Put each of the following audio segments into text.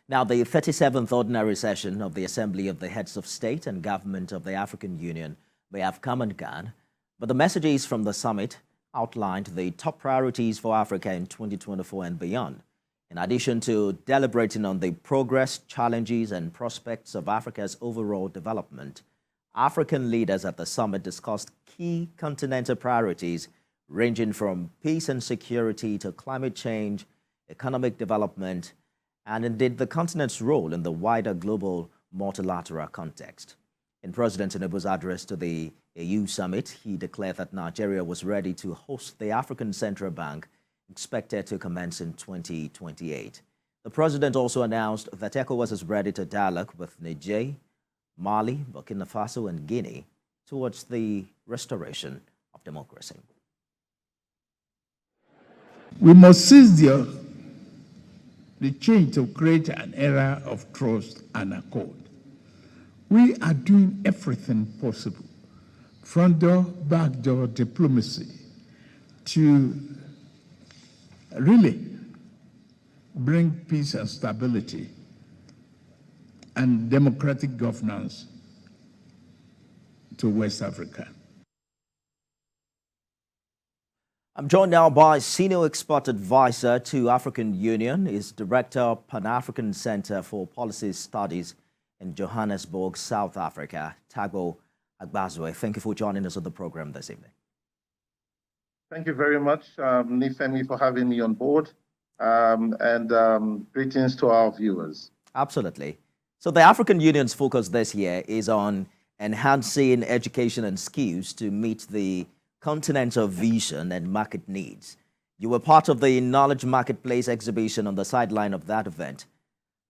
Now, the 37th Ordinary Session of the Assembly of the Heads of State and Government of the African Union may have come and gone, but the messages from the summit outlined the top priorities for Africa in 2024 and beyond. In addition to deliberating on the progress, challenges, and prospects of Africa's overall development, African leaders at the summit discussed key continental priorities ranging from peace and security to climate change, economic development, and indeed the continent's role in the wider global multilateral context. In President Tinubu's address to the AU summit, he declared that Nigeria was ready to host the African Central Bank, expected to commence in 2028. The president also announced that ECOWAS is ready to dialogue with Niger, Mali, Burkina Faso, and Guinea towards the restoration of democracy. We must seize the change to create an era of trust and accord. We are doing everything possible, front door, back door diplomacy, to really bring peace and stability and democratic governance to West Africa. I'm joined now by Senior Expert Advisor to African Union, is Director of Pan-African Center for Policy Studies in Johannesburg, South Africa, Tago Agbazwe. Thank you for joining us on the program this evening. Thank you very much, Nifemi, for having me on board, and greetings to our viewers. Absolutely. So the African Union's focus this year is on enhancing education and skills to meet the continental vision and market needs. You were part of the Knowledge Marketplace exhibition on the sideline of that event.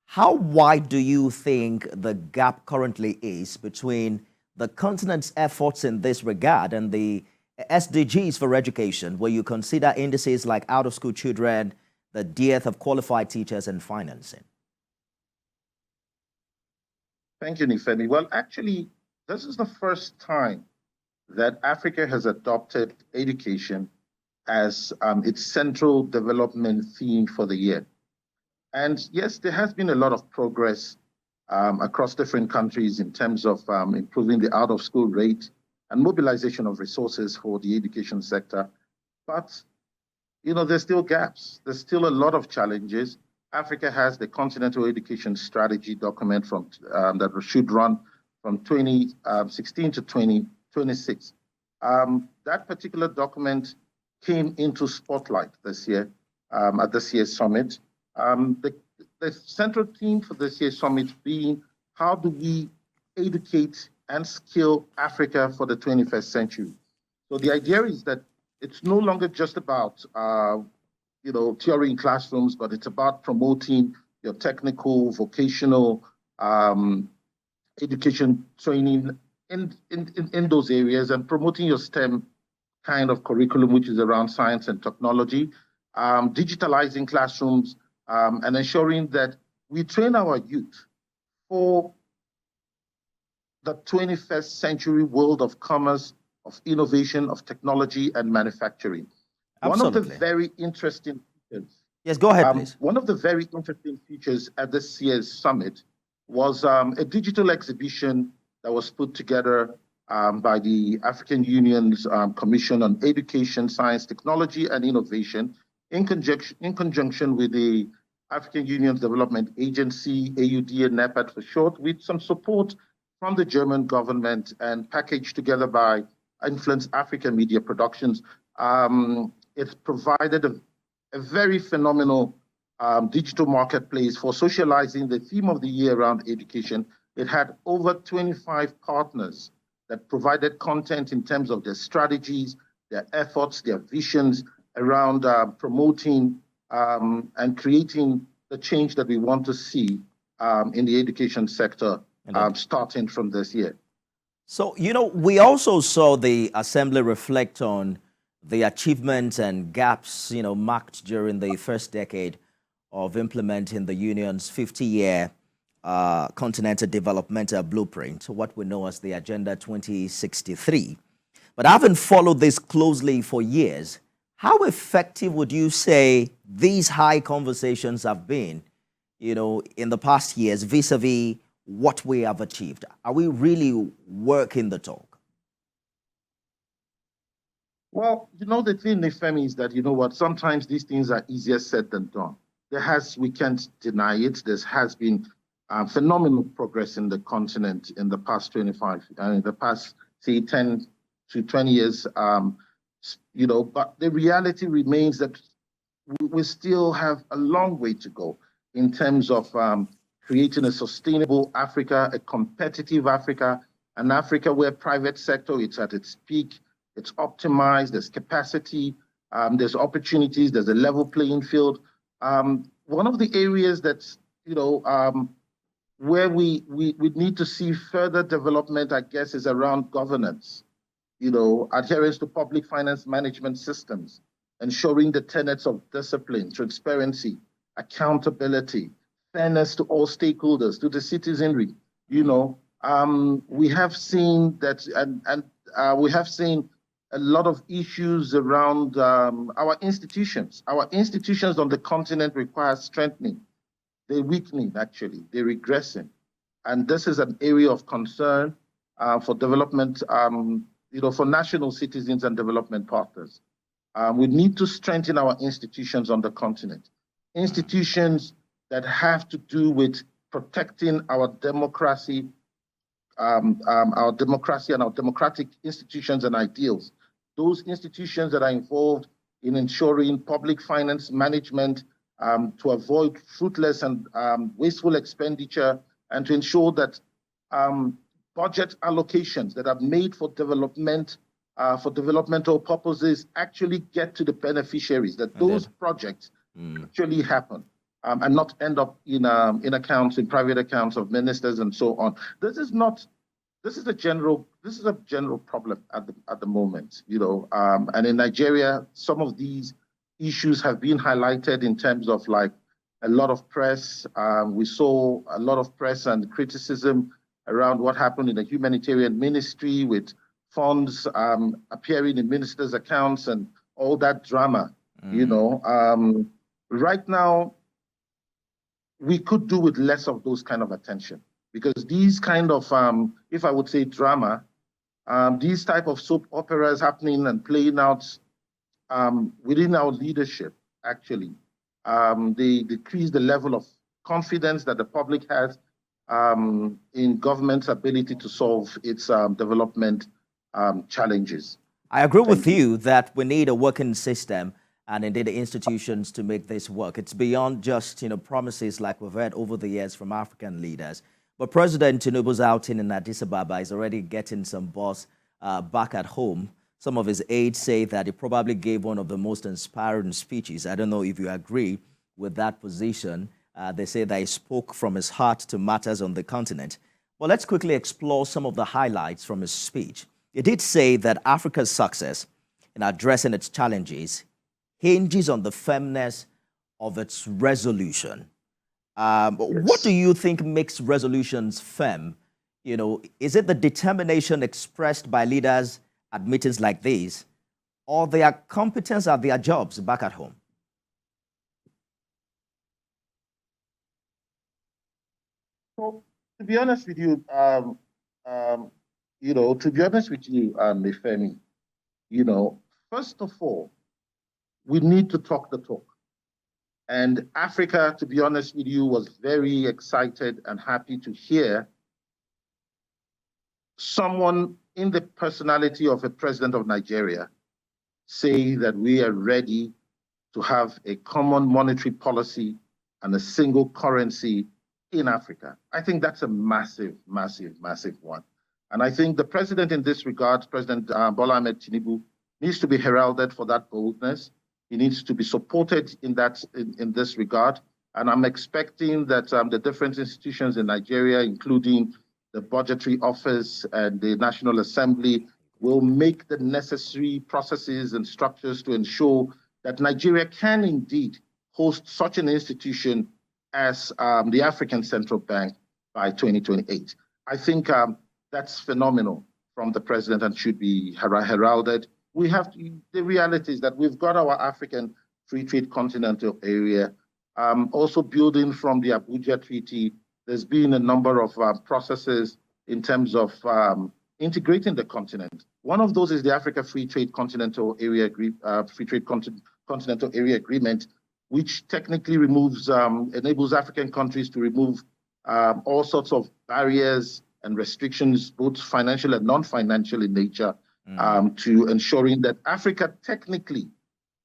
How wide do you think the gap currently is between the continent's efforts in this regard and the SDGs for education, where you consider indices like out-of-school children, the dearth of qualified teachers, and financing? Thank you, Nifemi. Well, actually, this is the first time that Africa has adopted education as its central development theme for the year. And yes, there has been a lot of progress across different countries in terms of improving the out-of-school rate and mobilization of resources for the education sector. But, there's still gaps. There's still a lot of challenges. Africa has the Continental Education Strategy document that should run from 2016 to 2026. That particular document came into spotlight this year at this year's summit. The central theme for this year's summit being, how do we educate and skill Africa for the 21st century? So the idea is that it's no longer just about theory in classrooms, but it's about promoting your technical, vocational education training in those areas, and promoting your STEM kind of curriculum, which is around science and technology, digitalizing classrooms, and ensuring that we train our youth for the 21st century world of commerce, of innovation, of technology, and manufacturing. Absolutely. One of the very interesting features. Yes, go ahead, please. One of the very interesting features at this year's summit was a digital exhibition that was put together by the African Union's Commission on Education, Science, Technology, and Innovation in conjunction with the African Union's Development Agency, AUD and NEPAD for short, with some support from the German government and packaged together by Influence Africa Media Productions. It provided a very phenomenal digital marketplace for socializing the theme of the year around education. It had over 25 partners that provided content in terms of their strategies, their efforts, their visions around promoting and creating the change that we want to see in the education sector starting from this year. So, we also saw the Assembly reflect on the achievements and gaps, marked during the first decade of implementing the Union's 50-year Continental Developmental Blueprint, what we know as the Agenda 2063. But having followed this closely for years, how effective would you say these high conversations have been in the past years vis-a-vis what we have achieved? Are we really working the talk? Well, the thing, Femi, is that, sometimes these things are easier said than done. We can't deny it, there has been phenomenal progress in the continent in the past 25, in the past, say, 10 to 20 years, but the reality remains that we still have a long way to go in terms of creating a sustainable Africa, a competitive Africa, an Africa where private sector is at its peak, it's optimized, there's capacity, there's opportunities, there's a level playing field. One of the areas that's, where we need to see further development, I guess, is around governance, adherence to public finance management systems, ensuring the tenets of discipline, transparency, accountability, fairness to all stakeholders, to the citizenry. We have seen that, and we have seen a lot of issues around our institutions. Our institutions on the continent require strengthening. They're weakening, actually. They're regressing. And this is an area of concern for development, for national citizens and development partners. We need to strengthen our institutions on the continent. Institutions that have to do with protecting our democracy and our democratic institutions and ideals. Those institutions that are involved in ensuring public finance management to avoid fruitless and wasteful expenditure, and to ensure that budget allocations that are made for development, for developmental purposes, actually get to the beneficiaries, that those projects actually happen and not end up in accounts, in private accounts of ministers and so on. This is a general problem at the moment, and in Nigeria, some of these issues have been highlighted in terms of like a lot of press. We saw a lot of press and criticism around what happened in the humanitarian ministry with funds appearing in ministers' accounts and all that drama. Right now, we could do with less of those kind of attention, because these kind of, if I would say drama, these type of soap operas happening and playing out within our leadership, actually, they decrease the level of confidence that the public has in government's ability to solve its development challenges. I agree with you that we need a working system and indeed the institutions to make this work. It's beyond just promises like we've heard over the years from African leaders. But President Tinubu's outing in Addis Ababa is already getting some buzz back at home. Some of his aides say that he probably gave one of the most inspiring speeches. I don't know if you agree with that position. They say that he spoke from his heart to matters on the continent. Well, let's quickly explore some of the highlights from his speech. He did say that Africa's success in addressing its challenges hinges on the firmness of its resolution. Yes. What do you think makes resolutions firm? Is it the determination expressed by leaders at meetings like these, or their competence at their jobs back at home? So, to be honest with you, Femi, first of all, we need to talk the talk. And Africa, to be honest with you, was very excited and happy to hear someone in the personality of a president of Nigeria say that we are ready to have a common monetary policy and a single currency in Africa. I think that's a massive, massive, massive one. And I think the president in this regard, President Bola Ahmed Tinubu, needs to be heralded for that boldness. He needs to be supported in this regard. And I'm expecting that the different institutions in Nigeria, including the Budgetary Office and the National Assembly, will make the necessary processes and structures to ensure that Nigeria can indeed host such an institution as the African Central Bank by 2028. I think that's phenomenal from the president and should be heralded. The reality is that we've got our African Free Trade Continental Area. Also building from the Abuja Treaty, there's been a number of processes in terms of integrating the continent. One of those is the Africa Free Trade Continental Area Continental Area Agreement, which technically enables African countries to remove all sorts of barriers and restrictions, both financial and non-financial in nature, to ensuring that Africa technically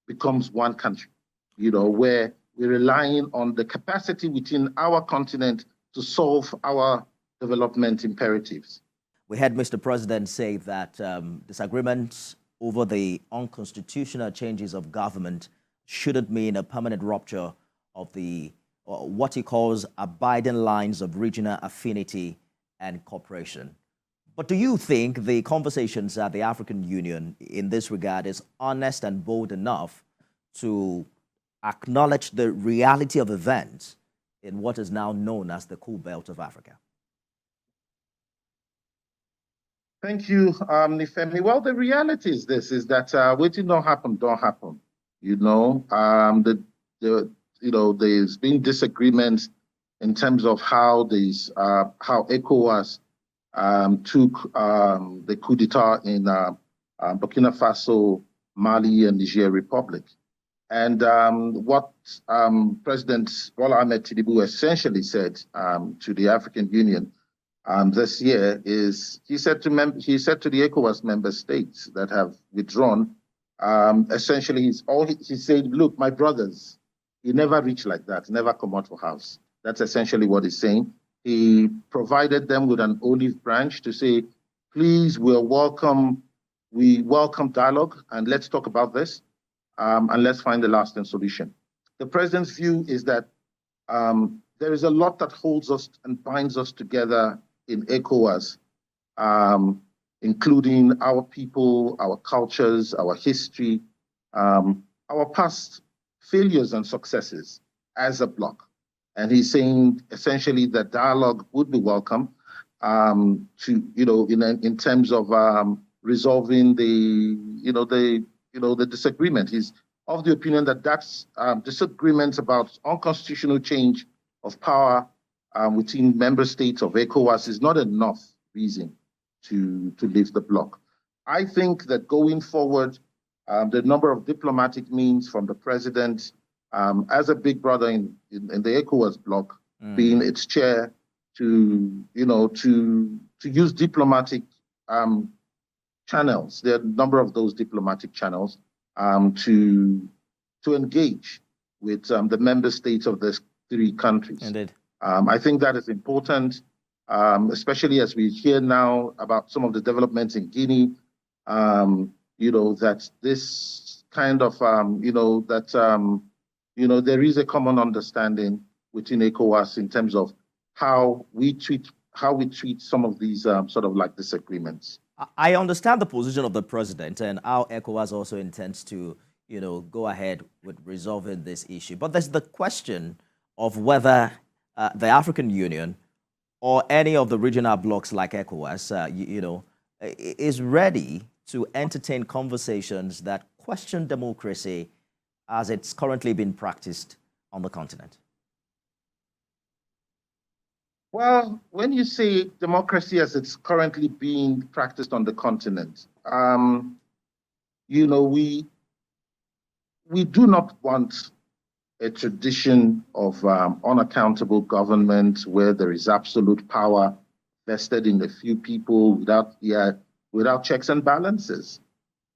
becomes one country, where we're relying on the capacity within our continent to solve our development imperatives. We had Mr. President say that disagreements over the unconstitutional changes of government shouldn't mean a permanent rupture of what he calls abiding lines of regional affinity and cooperation. But do you think the conversations at the African Union in this regard is honest and bold enough to acknowledge the reality of events in what is now known as the Coal Belt of Africa? Thank you, Nifemi. Well, the reality is this: is that waiting don't happen. There's been disagreements in terms of how ECOWAS took the coup d'etat in Burkina Faso, Mali, and Niger Republic. And what President Bola Ahmed Tinubu essentially said to the African Union this year is he said to the ECOWAS member states that have withdrawn, essentially he said, look, my brothers, you never reach like that, never come out of house. That's essentially what he's saying. He provided them with an olive branch to say, please, we welcome dialogue and let's talk about this and let's find a lasting solution. The president's view is that there is a lot that holds us and binds us together in ECOWAS, including our people, our cultures, our history, our past failures and successes as a bloc. And he's saying essentially that dialogue would be welcome in terms of resolving the disagreement. He's of the opinion that that's disagreements about unconstitutional change of power within member states of ECOWAS is not enough reason to leave the bloc. I think that going forward, the number of diplomatic means from the president as a big brother in the ECOWAS bloc, being its chair, to use diplomatic channels. There are a number of those diplomatic channels to engage with the member states of the three countries. Indeed. I think that is important, especially as we hear now about some of the developments in Guinea. That this kind of there is a common understanding within ECOWAS in terms of how we treat some of these sort of like disagreements. I understand the position of the president and how ECOWAS also intends to, go ahead with resolving this issue. But there's the question of whether the African Union or any of the regional blocs like ECOWAS, is ready to entertain conversations that question democracy as it's currently being practiced on the continent. Well, when you say democracy as it's currently being practiced on the continent, we do not want a tradition of unaccountable government where there is absolute power vested in a few people without checks and balances.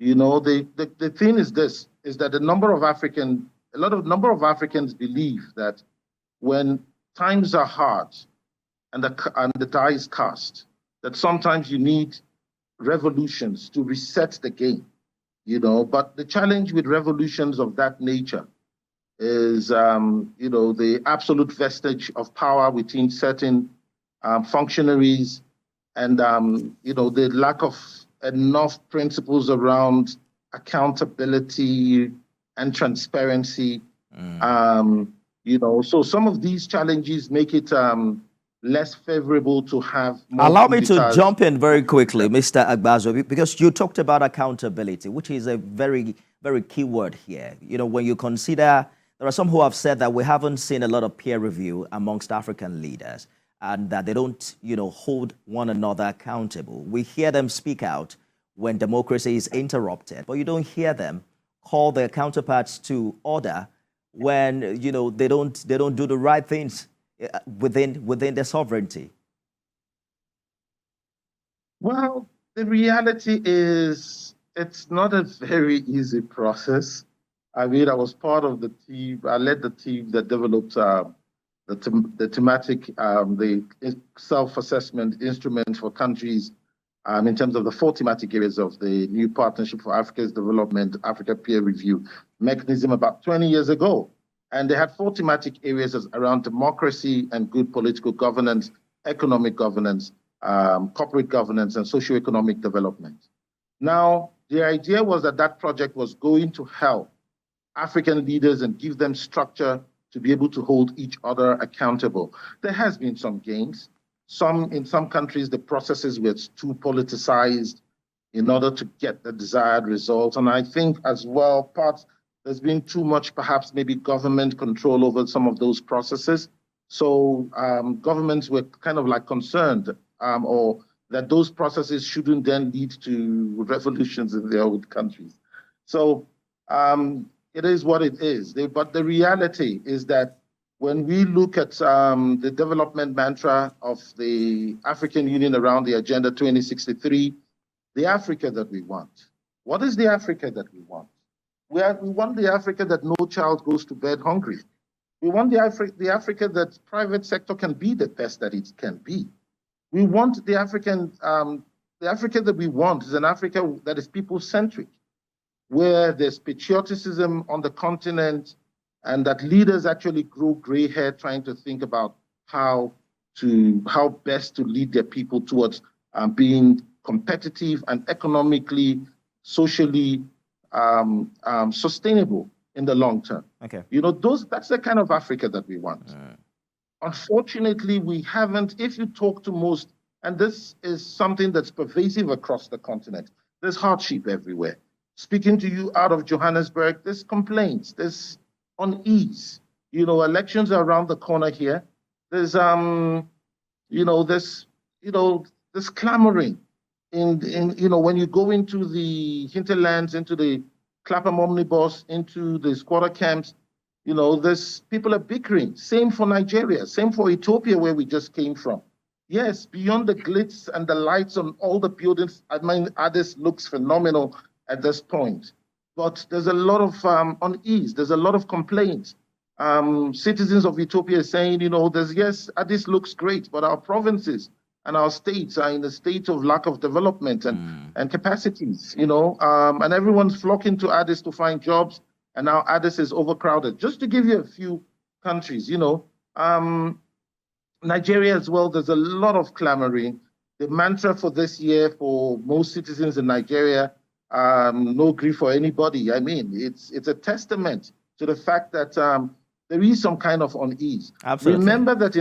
The thing is this: is that a number of Africans believe that when times are hard and the die is cast, that sometimes you need revolutions to reset the game. But the challenge with revolutions of that nature is, the absolute vestige of power within certain functionaries and, the lack of enough principles around accountability and transparency. So some of these challenges make it less favorable to have more. Allow me to jump in very quickly, Mr. Agbazo, because you talked about accountability, which is a very, very key word here. When you consider There are some who have said that we haven't seen a lot of peer review amongst African leaders and that they don't, hold one another accountable. We hear them speak out when democracy is interrupted, but you don't hear them call their counterparts to order when, they don't do the right things within their sovereignty. Well, the reality is it's not a very easy process. I mean, I was part of the team. I led the team that developed the thematic, the self-assessment instrument for countries in terms of the 4 thematic areas of the new Partnership for Africa's Development, Africa Peer Review mechanism about 20 years ago. And they had 4 thematic areas around democracy and good political governance, economic governance, corporate governance, and socioeconomic development. Now, the idea was that that project was going to help African leaders and give them structure to be able to hold each other accountable. There has been some gains. In some countries, the processes were too politicized in order to get the desired results. And I think as well, there's been too much, perhaps maybe government control over some of those processes. So governments were kind of like concerned or that those processes shouldn't then lead to revolutions in their own countries. So it is what it is. But the reality is that when we look at the development mantra of the African Union around the Agenda 2063, the Africa that we want, what is the Africa that we want? We want the Africa that no child goes to bed hungry. We want the Africa that private sector can be the best that it can be. We want the Africa that we want is an Africa that is people-centric, where there's patriotism on the continent and that leaders actually grow gray hair trying to think about how best to lead their people towards being competitive and economically, socially sustainable in the long term. Okay. That's the kind of Africa that we want. Unfortunately, we haven't. If you talk to most, and this is something that's pervasive across the continent, there's hardship everywhere. Speaking to you out of Johannesburg, there's complaints, there's unease. Elections are around the corner here. There's there's clamoring when you go into the hinterlands, into the Clapham omnibus, into the squatter camps, there's people are bickering. Same for Nigeria, same for Ethiopia, where we just came from. Yes, beyond the glitz and the lights on all the buildings, I mean, Addis looks phenomenal at this point. But there's a lot of unease. There's a lot of complaints. Citizens of Ethiopia are saying, Addis looks great, but our provinces and our states are in a state of lack of development and capacities, and everyone's flocking to Addis to find jobs, and now Addis is overcrowded. Just to give you a few countries, Nigeria as well, there's a lot of clamoring. The mantra for this year for most citizens in Nigeria, no grief for anybody. I mean, it's a testament to the fact that there is some kind of unease. Absolutely. Remember that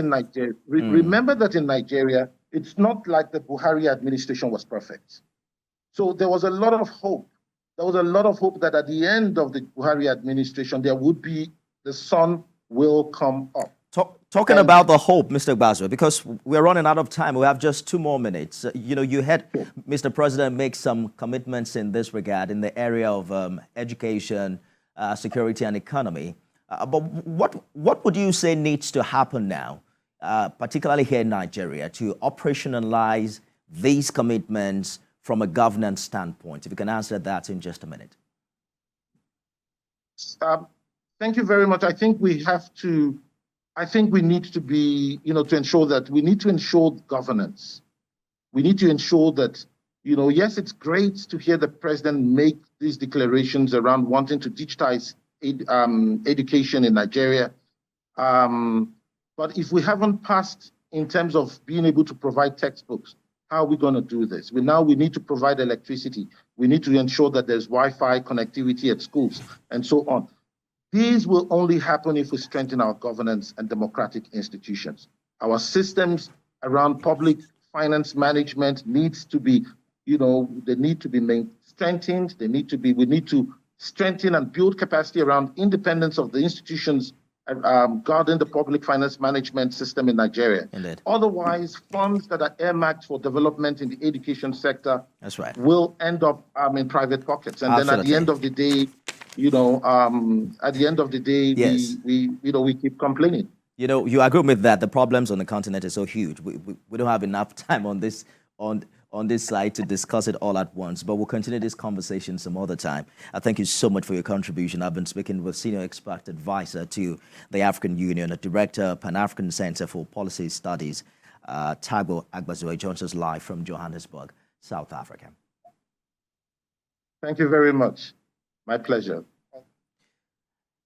in Nigeria, it's not like the Buhari administration was perfect. So there was a lot of hope. There was a lot of hope that at the end of the Buhari administration, the sun will come up. Talking about the hope, Mr. Gbazue, because we're running out of time. We have just 2 more minutes. You had Mr. President make some commitments in this regard in the area of education, security, and economy. But what would you say needs to happen now, particularly here in Nigeria, to operationalize these commitments from a governance standpoint? If you can answer that in just a minute. Thank you very much. I think we need to be, to ensure that we need to ensure governance. We need to ensure that, yes, it's great to hear the president make these declarations around wanting to digitize education in Nigeria. But if we haven't passed in terms of being able to provide textbooks, how are we going to do this? We need to provide electricity. We need to ensure that there's Wi-Fi connectivity at schools and so on. These will only happen if we strengthen our governance and democratic institutions. Our systems around public finance management needs to be, they need to be strengthened. We need to strengthen and build capacity around independence of the institutions guarding the public finance management system in Nigeria. Indeed. Otherwise, funds that are earmarked for development in the education sector That's right. will end up in private pockets. And then at the end of the day, Yes. we keep complaining. You agree with that. The problems on the continent are so huge. We don't have enough time on this slide to discuss it all at once, but we'll continue this conversation some other time. I thank you so much for your contribution. I've been speaking with Senior Expert Advisor to the African Union, a Director, Pan-African Center for Policy Studies, Tagbo Agbazoe, joins us live from Johannesburg, South Africa. Thank you very much. My pleasure.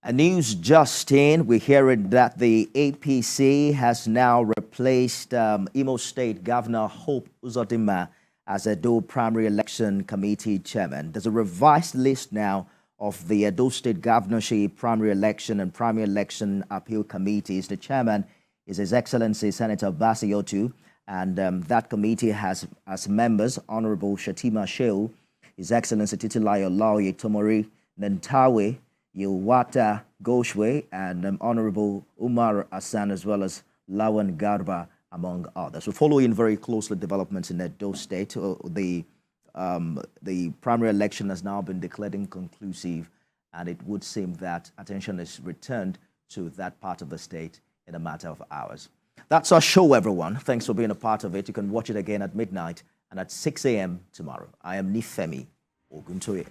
A news just in, we're hearing that the APC has now replaced Imo State Governor Hope Uzodinma as Edo Primary Election Committee Chairman. There's a revised list now of the Edo State Governorship Primary Election and Primary Election Appeal Committees. The chairman is His Excellency Senator Basi Otu, and that committee has as members Honorable Shatima Shehu, His Excellency Titilayo Laoye Tomori Nentawe, Yewata Goshwe, and Honorable Umar Hassan, as well as Lawan Garba, among others. We're following very closely developments in Edo State. The primary election has now been declared inconclusive, and it would seem that attention is returned to that part of the state in a matter of hours. That's our show, everyone. Thanks for being a part of it. You can watch it again at midnight and at 6 a.m. tomorrow. I am Nifemi Oguntoye.